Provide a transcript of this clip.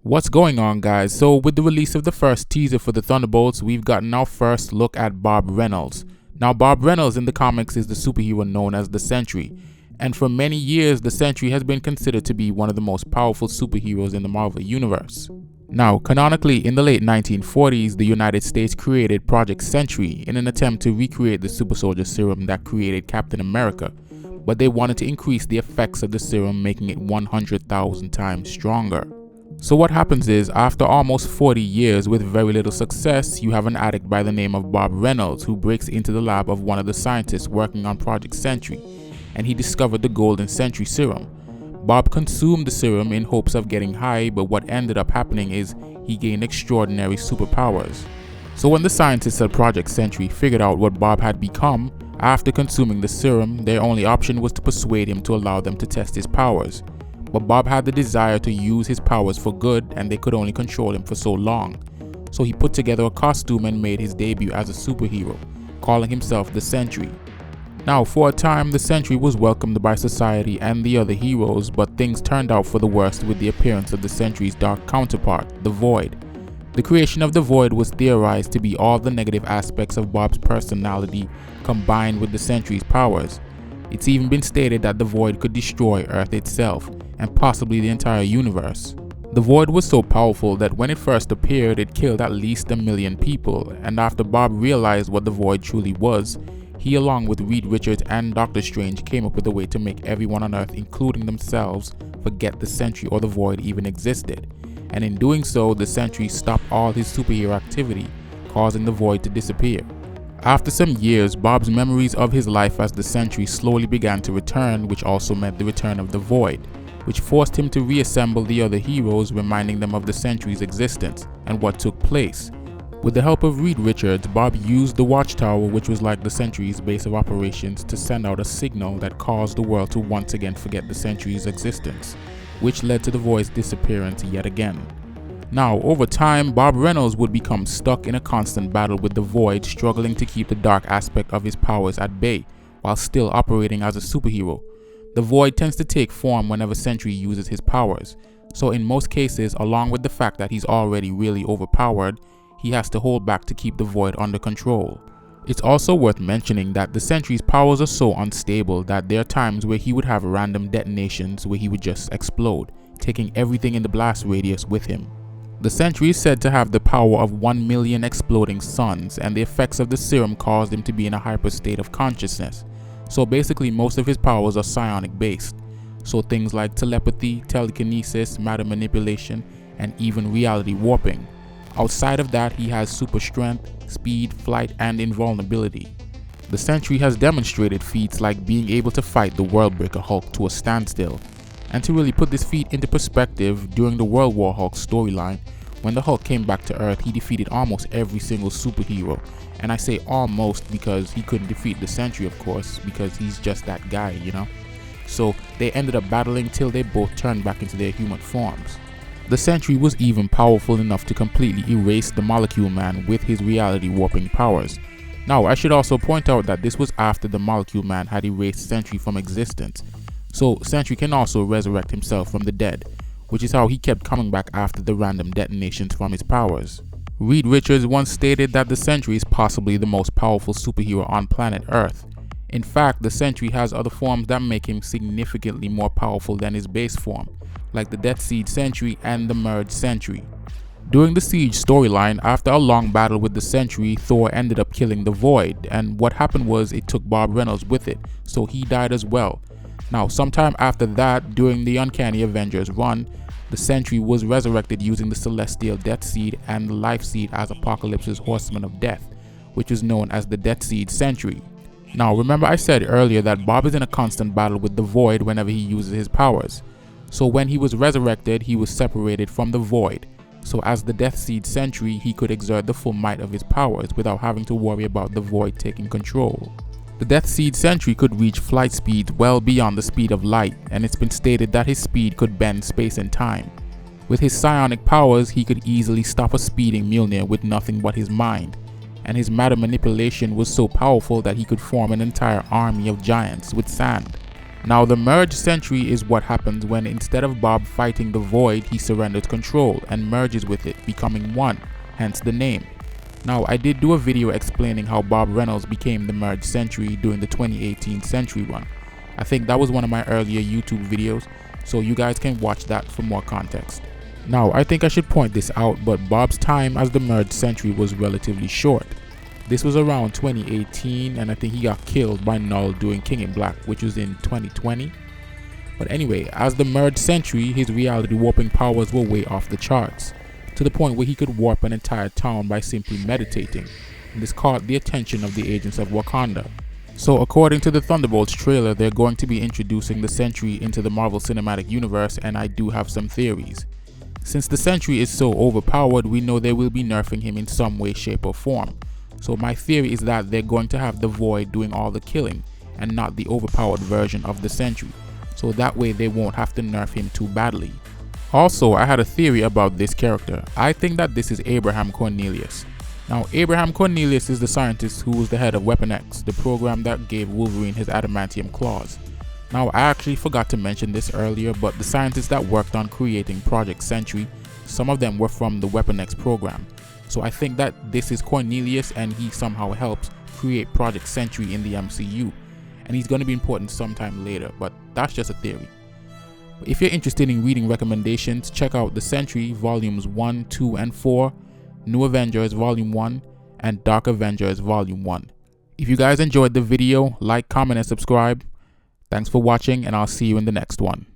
What's going on, guys? So with the release of the first teaser for the Thunderbolts, we've gotten our first look at Bob Reynolds. Now, Bob Reynolds in the comics is the superhero known as the Sentry, and for many years the Sentry has been considered to be one of the most powerful superheroes in the Marvel Universe. Now, canonically, in the late 1940s, the United States created Project Sentry in an attempt to recreate the super soldier serum that created Captain America, but they wanted to increase the effects of the serum, making it 100,000 times stronger. So what happens is, after almost 40 years with very little success, you have an addict by the name of Bob Reynolds who breaks into the lab of one of the scientists working on Project Sentry, and he discovered the golden Sentry serum. Bob consumed the serum in hopes of getting high, but what ended up happening is he gained extraordinary superpowers. So when the scientists at Project Sentry figured out what Bob had become, after consuming the serum, their only option was to persuade him to allow them to test his powers. But Bob had the desire to use his powers for good, and they could only control him for so long. So he put together a costume and made his debut as a superhero, calling himself the Sentry. Now, for a time, the Sentry was welcomed by society and the other heroes, but things turned out for the worst with the appearance of the Sentry's dark counterpart, the Void. The creation of the Void was theorized to be all the negative aspects of Bob's personality combined with the Sentry's powers. It's even been stated that the Void could destroy Earth itself, and possibly the entire universe. The Void was so powerful that when it first appeared, it killed at least 1 million people, and after Bob realized what the Void truly was, he along with Reed Richards and Doctor Strange came up with a way to make everyone on Earth, including themselves, forget the Sentry or the Void even existed. And in doing so, the Sentry stopped all his superhero activity, causing the Void to disappear. After some years, Bob's memories of his life as the Sentry slowly began to return, which also meant the return of the Void, which forced him to reassemble the other heroes, reminding them of the Sentry's existence and what took place. With the help of Reed Richards, Bob used the Watchtower, which was like the Sentry's base of operations, to send out a signal that caused the world to once again forget the Sentry's existence, which led to the Void's disappearance yet again. Now, over time, Bob Reynolds would become stuck in a constant battle with the Void, struggling to keep the dark aspect of his powers at bay, while still operating as a superhero. The Void tends to take form whenever Sentry uses his powers, so in most cases, along with the fact that he's already really overpowered, he has to hold back to keep the Void under control. It's also worth mentioning that the Sentry's powers are so unstable that there are times where he would have random detonations where he would just explode, taking everything in the blast radius with him. The Sentry is said to have the power of 1 million exploding suns, and the effects of the serum caused him to be in a hyper state of consciousness. So basically most of his powers are psionic based, so things like telepathy, telekinesis, matter manipulation, and even reality warping. Outside of that, he has super strength, speed, flight, and invulnerability. The Sentry has demonstrated feats like being able to fight the Worldbreaker Hulk to a standstill. And to really put this feat into perspective, during the World War Hulk storyline, when the Hulk came back to Earth, he defeated almost every single superhero. And I say almost because he couldn't defeat the Sentry, of course, because he's just that guy, you know? So they ended up battling till they both turned back into their human forms. The Sentry was even powerful enough to completely erase the Molecule Man with his reality warping powers. Now, I should also point out that this was after the Molecule Man had erased Sentry from existence. So Sentry can also resurrect himself from the dead, which is how he kept coming back after the random detonations from his powers. Reed Richards once stated that the Sentry is possibly the most powerful superhero on planet Earth. In fact, the Sentry has other forms that make him significantly more powerful than his base form, like the Death Seed Sentry and the Merged Sentry. During the Siege storyline, after a long battle with the Sentry, Thor ended up killing the Void, and what happened was it took Bob Reynolds with it, so he died as well. Now, sometime after that, during the Uncanny Avengers run, the Sentry was resurrected using the Celestial Death Seed and the Life Seed as Apocalypse's Horseman of Death, which is known as the Death Seed Sentry. Now, remember I said earlier that Bob is in a constant battle with the Void whenever he uses his powers. So when he was resurrected, he was separated from the Void. So as the Death Seed Sentry, he could exert the full might of his powers without having to worry about the Void taking control. The Death Seed Sentry could reach flight speeds well beyond the speed of light, and it's been stated that his speed could bend space and time. With his psionic powers, he could easily stop a speeding Mjolnir with nothing but his mind, and his matter manipulation was so powerful that he could form an entire army of giants with sand. Now the merge Sentry is what happens when instead of Bob fighting the Void, he surrenders control and merges with it, becoming one, hence the name. Now I did do a video explaining how Bob Reynolds became the merge Sentry during the 2018 Sentry run. I think that was one of my earlier YouTube videos, so you guys can watch that for more context. Now I think I should point this out, but Bob's time as the merge Sentry was relatively short. This was around 2018, and I think he got killed by Null during King in Black, which was in 2020. But anyway, as the merge Sentry, his reality warping powers were way off the charts, to the point where he could warp an entire town by simply meditating, and this caught the attention of the agents of Wakanda. So according to the Thunderbolts trailer, they're going to be introducing the Sentry into the Marvel Cinematic Universe, and I do have some theories. Since the Sentry is so overpowered, we know they will be nerfing him in some way, shape or form. So my theory is that they're going to have the Void doing all the killing and not the overpowered version of the Sentry, so that way they won't have to nerf him too badly. Also, I had a theory about this character. I think that this is Abraham Cornelius. Now Abraham Cornelius is the scientist who was the head of Weapon X, the program that gave Wolverine his adamantium claws. Now I actually forgot to mention this earlier, but the scientists that worked on creating Project Sentry, some of them were from the Weapon X program. So I think that this is Cornelius and he somehow helps create Project Sentry in the MCU. And he's going to be important sometime later, but that's just a theory. But if you're interested in reading recommendations, check out The Sentry Volumes 1, 2, and 4, New Avengers Volume 1, and Dark Avengers Volume 1. If you guys enjoyed the video, like, comment, and subscribe. Thanks for watching, and I'll see you in the next one.